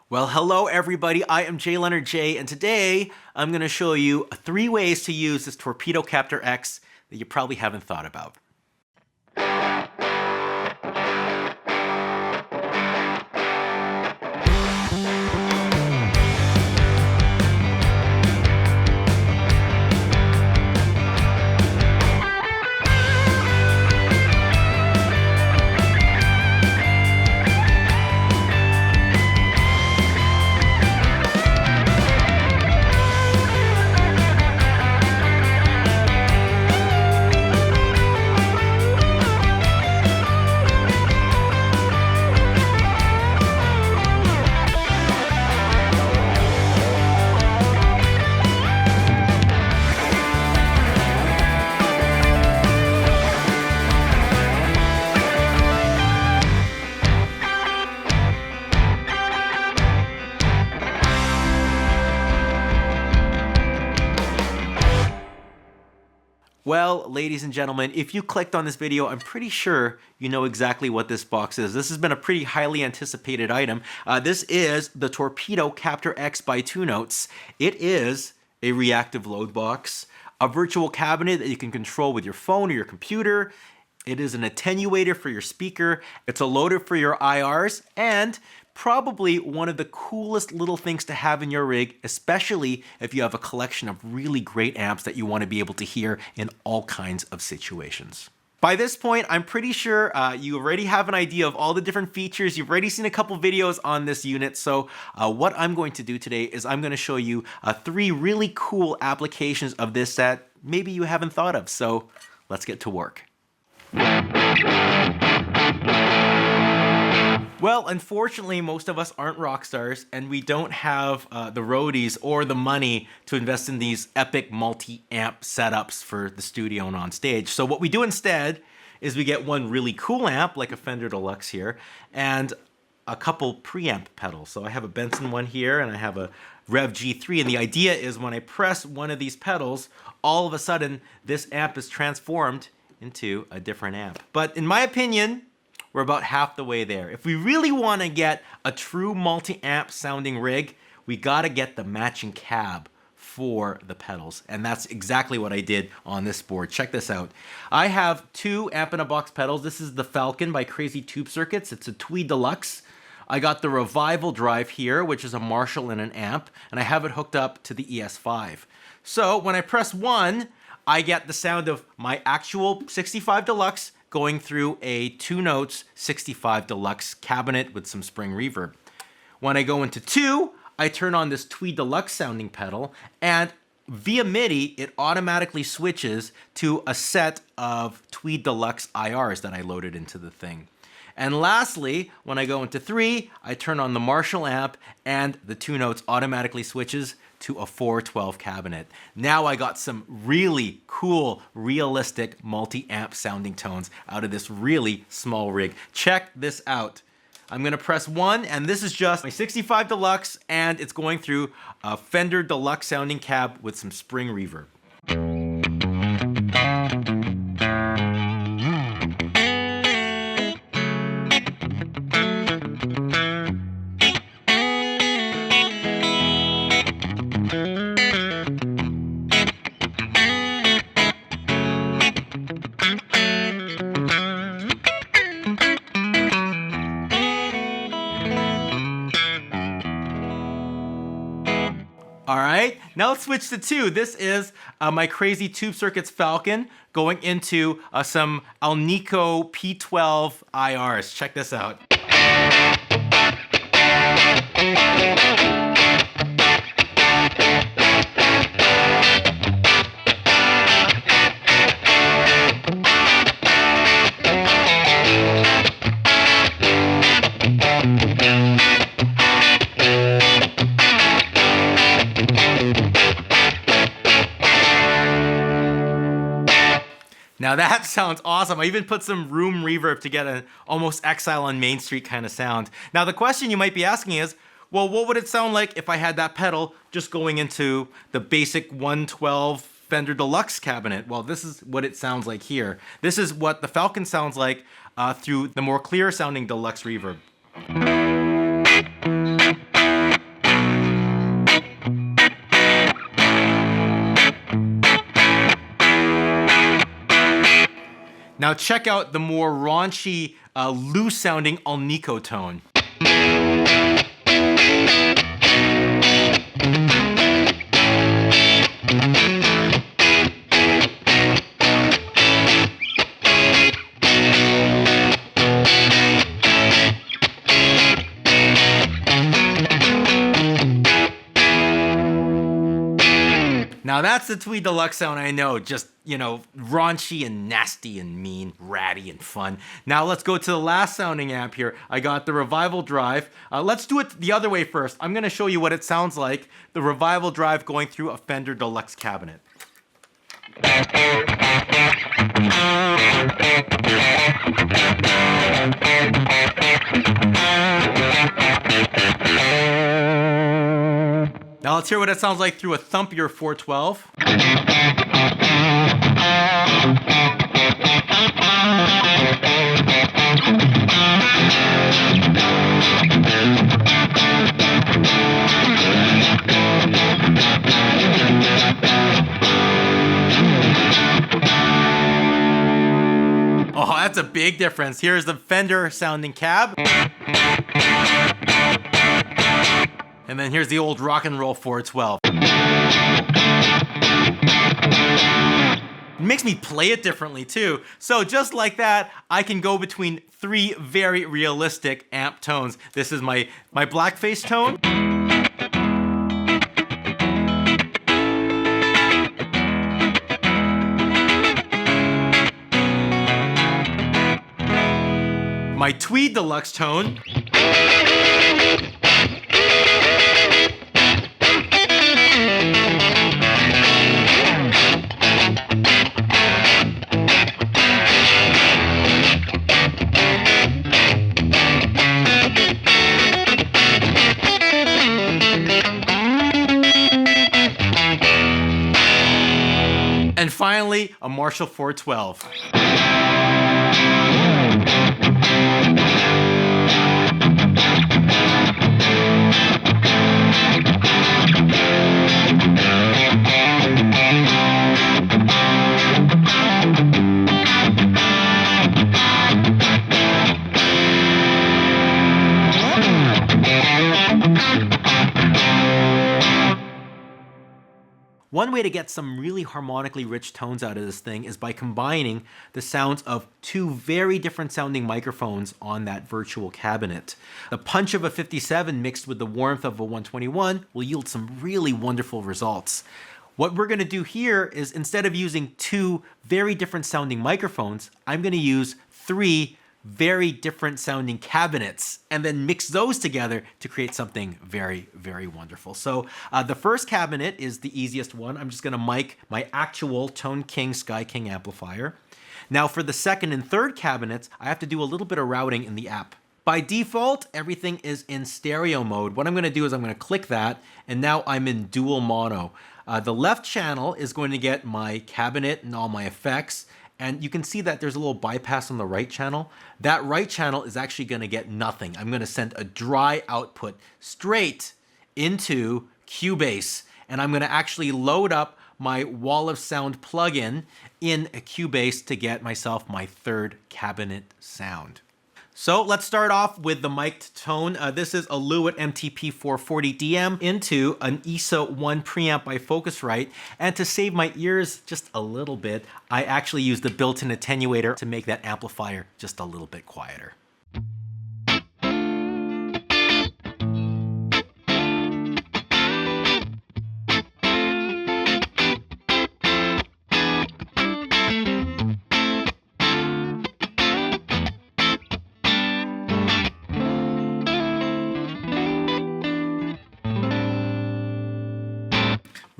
Well, hello everybody, I am JayLeonardJ, and today I'm going to show you 3 ways to use this Torpedo Captor X that you probably haven't thought about. Well, ladies and gentlemen, if you clicked on this video, I'm pretty sure you know exactly what this box is. This has been a pretty highly anticipated item. This is the Torpedo Captor X by 2 Notes. It is a reactive load box, a virtual cabinet that you can control with your phone or your computer. It is an attenuator for your speaker. It's a loader for your IRs, and probably one of the coolest little things to have in your rig, especially if you have a collection of really great amps that you want to be able to hear in all kinds of situations. By this point, I'm pretty sure you already have an idea of all the different features. You've already seen a couple videos on this unit. So what I'm going to do today is I'm going to show you 3 really cool applications of this that maybe you haven't thought of. So let's get to work. Well, unfortunately, most of us aren't rock stars, and we don't have the roadies or the money to invest in these epic multi-amp setups for the studio and on stage. So what we do instead is we get one really cool amp, like a Fender Deluxe here, and a couple preamp pedals. So I have a Benson one here, and I have a Rev G3, and the idea is when I press one of these pedals, all of a sudden, this amp is transformed into a different amp. But in my opinion, we're about half the way there. If we really want to get a true multi-amp sounding rig, we got to get the matching cab for the pedals. And that's exactly what I did on this board. Check this out. I have 2 amp-in-a-box pedals. This is the Falcon by Crazy Tube Circuits. It's a Tweed Deluxe. I got the Revival drive here, which is a Marshall and an amp, and I have it hooked up to the ES5. So when I press 1, I get the sound of my actual 65 Deluxe going through a 2 Notes 65 Deluxe cabinet with some spring reverb. When I go into 2, I turn on this Tweed Deluxe sounding pedal, and via MIDI, it automatically switches to a set of Tweed Deluxe IRs that I loaded into the thing. And lastly, when I go into 3, I turn on the Marshall amp, and the 2 Notes automatically switches to a 412 cabinet. Now I got some really cool, realistic multi-amp sounding tones out of this really small rig. Check this out. I'm gonna press 1, and this is just my 65 Deluxe, and it's going through a Fender Deluxe sounding cab with some spring reverb. All right, now let's switch to 2. This is my Crazy Tube Circuits Falcon going into some Alnico P12 IRs. Check this out. Now that sounds awesome. I even put some room reverb to get an almost Exile on Main Street kind of sound. Now the question you might be asking is, well, what would it sound like if I had that pedal just going into the basic 112 Fender Deluxe cabinet? Well, this is what it sounds like here. This is what the Falcon sounds like through the more clear sounding Deluxe reverb. Now check out the more raunchy, loose sounding Alnico tone. Now that's the Tweed Deluxe sound I know, just, you know, raunchy and nasty and mean, ratty and fun. Now let's go to the last sounding amp here. I got the Revival Drive. Let's do it the other way first. I'm gonna show you what it sounds like, the Revival Drive going through a Fender Deluxe cabinet. Now let's hear what it sounds like through a thumpier 412. Oh, that's a big difference. Here's the Fender sounding cab. And then here's the old rock and roll 412. It makes me play it differently too. So just like that, I can go between three very realistic amp tones. This is my blackface tone. My Tweed Deluxe tone. And finally, a Marshall 412. One way to get some really harmonically rich tones out of this thing is by combining the sounds of two very different sounding microphones on that virtual cabinet. The punch of a 57 mixed with the warmth of a 121 will yield some really wonderful results. What we're going to do here is, instead of using two very different sounding microphones, I'm going to use three very different sounding cabinets and then mix those together to create something very, very wonderful. So the first cabinet is the easiest one. I'm just gonna mic my actual Tone King Sky King amplifier. Now for the second and third cabinets, I have to do a little bit of routing in the app. By default, everything is in stereo mode. What I'm gonna do is I'm gonna click that, and now I'm in dual mono. The left channel is going to get my cabinet and all my effects. And you can see that there's a little bypass on the right channel. That right channel is actually gonna get nothing. I'm gonna send a dry output straight into Cubase. And I'm gonna actually load up my Wall of Sound plugin in a Cubase to get myself my third cabinet sound. So let's start off with the mic'd tone. This is a Lewitt MTP 440DM into an ESA 1 preamp by Focusrite. And to save my ears just a little bit, I actually use the built-in attenuator to make that amplifier just a little bit quieter.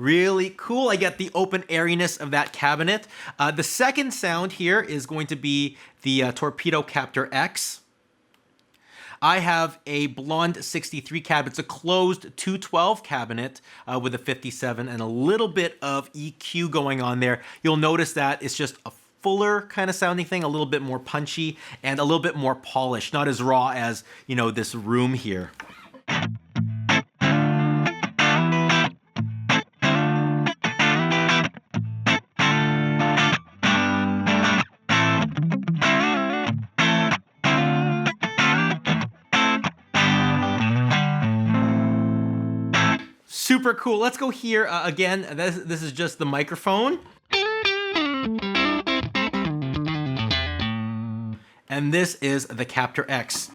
Really cool. I get the open airiness of that cabinet. The second sound here is going to be the Torpedo Captor X. I have a Blonde 63 cabinet. It's a closed 212 cabinet with a 57 and a little bit of EQ going on there. You'll notice that it's just a fuller kind of sounding thing, a little bit more punchy and a little bit more polished, not as raw as, you know, this room here. Super cool. Let's go here again. This is just the microphone. And this is the Captor X.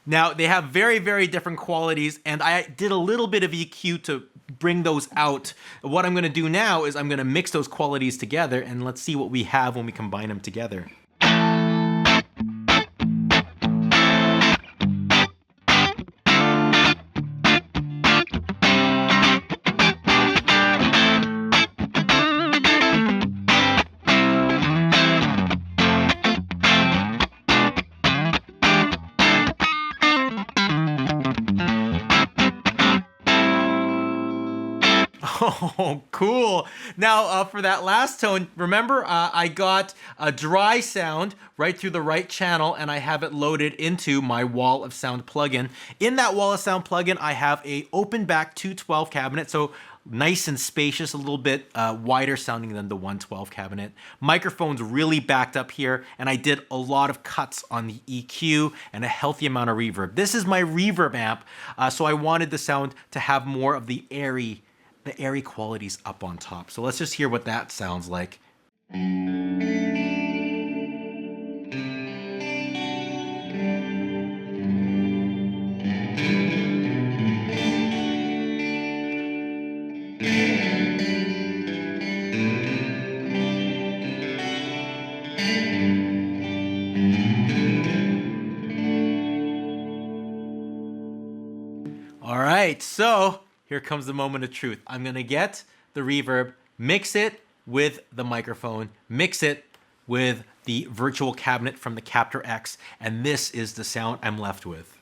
Now, they have very, very different qualities, and I did a little bit of EQ to bring those out. What I'm going to do now is I'm going to mix those qualities together, and let's see what we have when we combine them together. Oh, cool. Now, for that last tone, remember I got a dry sound right through the right channel, and I have it loaded into my Wall of Sound plugin. In that Wall of Sound plugin, I have a open back 212 cabinet, so nice and spacious, a little bit wider sounding than the 112 cabinet. Microphone's really backed up here, and I did a lot of cuts on the EQ and a healthy amount of reverb. This is my reverb amp, so I wanted the sound to have more of the airy qualities up on top. So let's just hear what that sounds like. All right, so here comes the moment of truth. I'm gonna get the reverb, mix it with the microphone, mix it with the virtual cabinet from the Captor X, and this is the sound I'm left with.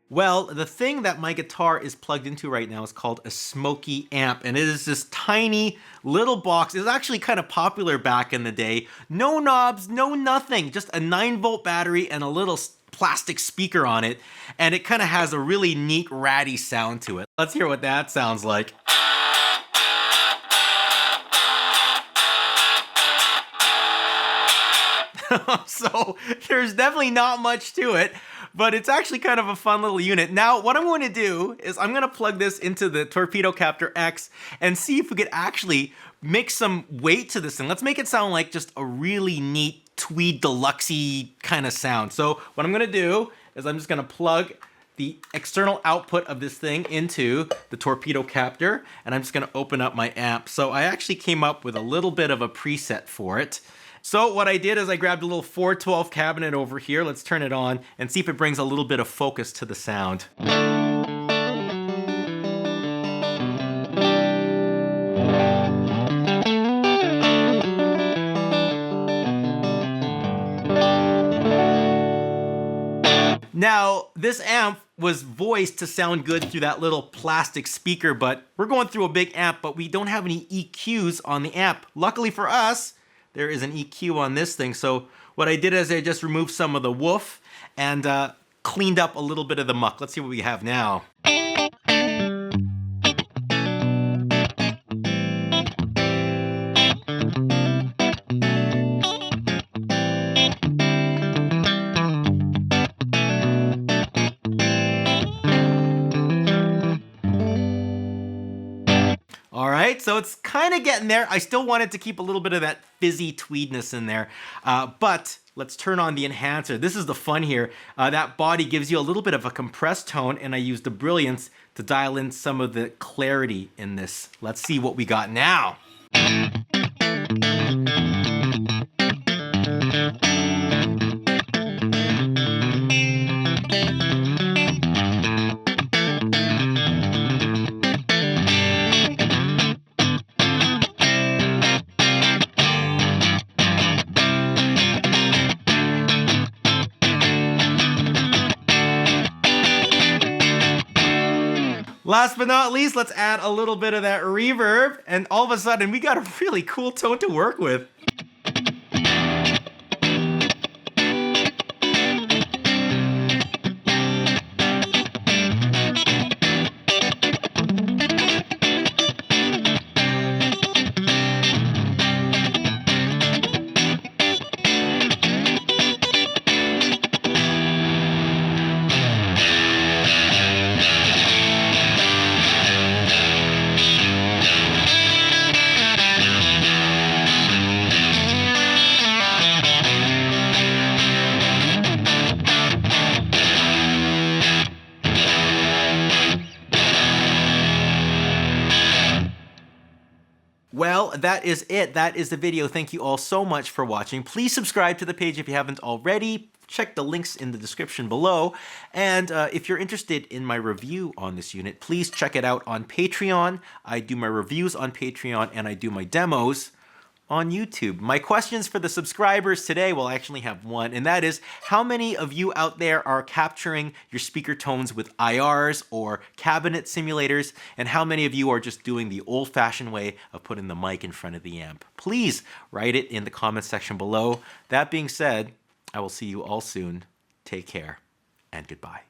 Well, the thing that my guitar is plugged into right now is called a Smoky amp, and it is this tiny little box. It was actually kind of popular back in the day. No knobs, no nothing, just a 9-volt battery and a little plastic speaker on it, and it kind of has a really neat ratty sound to it. Let's hear what that sounds like. So there's definitely not much to it, but it's actually kind of a fun little unit. Now, what I'm going to do is I'm going to plug this into the Torpedo Captor X and see if we could actually make some weight to this thing. Let's make it sound like just a really neat tweed deluxe-y kind of sound. So what I'm going to do is I'm just going to plug the external output of this thing into the Torpedo Captor, and I'm just going to open up my amp. So I actually came up with a little bit of a preset for it. So what I did is I grabbed a little 412 cabinet over here. Let's turn it on and see if it brings a little bit of focus to the sound. Now, this amp was voiced to sound good through that little plastic speaker, but we're going through a big amp, but we don't have any EQs on the amp. Luckily for us, there is an EQ on this thing. So what I did is I just removed some of the woof and cleaned up a little bit of the muck. Let's see what we have now. All right, so it's kind of getting there. I still wanted to keep a little bit of that fizzy tweedness in there, but let's turn on the enhancer. This is the fun here. That body gives you a little bit of a compressed tone, and I used the brilliance to dial in some of the clarity in this. Let's see what we got now. Last but not least, let's add a little bit of that reverb, and all of a sudden we got a really cool tone to work with. Well, that is it. That is the video. Thank you all so much for watching. Please subscribe to the page if you haven't already. Check the links in the description below. And if you're interested in my review on this unit, please check it out on Patreon. I do my reviews on Patreon and I do my demos on YouTube. My questions for the subscribers today, well, I actually have one, and that is, how many of you out there are capturing your speaker tones with IRs or cabinet simulators, and how many of you are just doing the old-fashioned way of putting the mic in front of the amp? Please write it in the comments section below. That being said, I will see you all soon. Take care, and goodbye.